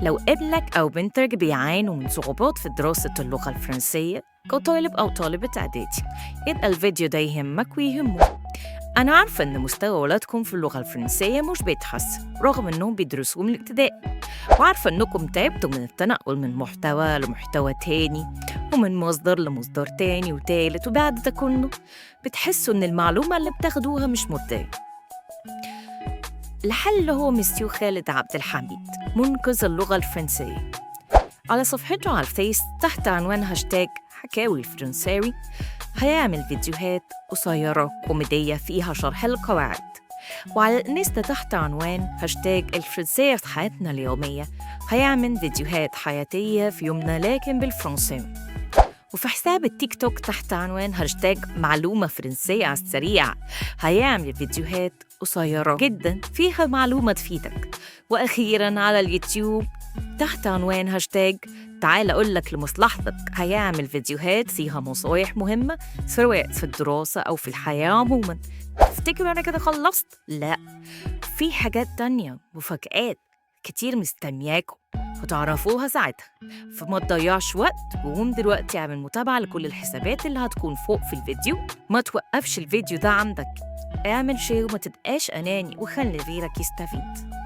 لو ابنك أو بنتك بيعانوا من صعوبات في دراسة اللغة الفرنسية كطالب أو طالبة إعدادي، يبقى الفيديو ده يهمك ويهمه. أنا عارفة إن مستوى ولادكم في اللغة الفرنسية مش بيتحسن رغم إنهم بيدرسوه من الابتدائي، وعارفة إنكم تعبتوا من التنقل من محتوى لمحتوى تاني ومن مصدر لمصدر تاني وتالت، وبعد ده كله بتحسوا إن المعلومة اللي بتاخدوها مش مبدئية. الحل هو مسيو خالد عبد الحميد، منقذ اللغة الفرنسية. على صفحته على الفيس تحت عنوان هاشتاج حكاوي الفرنساوي هيعمل فيديوهات قصيرة كوميدية فيها شرح القواعد، وعلى الانستا تحت عنوان هاشتاج الفرنسية في حياتنا اليومية هيعمل فيديوهات حياتية في يومنا لكن بالفرنساوي. وفي حساب التيك توك تحت عنوان هاشتاج معلومة فرنسية على السريع هيعمل فيديوهات قصيرة جدا فيها معلومة تفيدك. وأخيراً على اليوتيوب تحت عنوان هاشتاج تعال أقولك لمصلحتك هيعمل فيديوهات فيها نصايح مهمة سواء في الدراسة أو في الحياة عموماً. تفتكروا أنا كده خلصت؟ لا، في حاجات تانية مفاجآت كتير مستنياكم وتعرفوها ساعتها، فما تضيعش وقت وقوم دلوقتي اعمل متابعة لكل الحسابات اللي هتكون فوق في الفيديو. ما توقفش الفيديو ده عندك، اعمل شير وما تبقاش أناني وخلي غيرك يستفيد.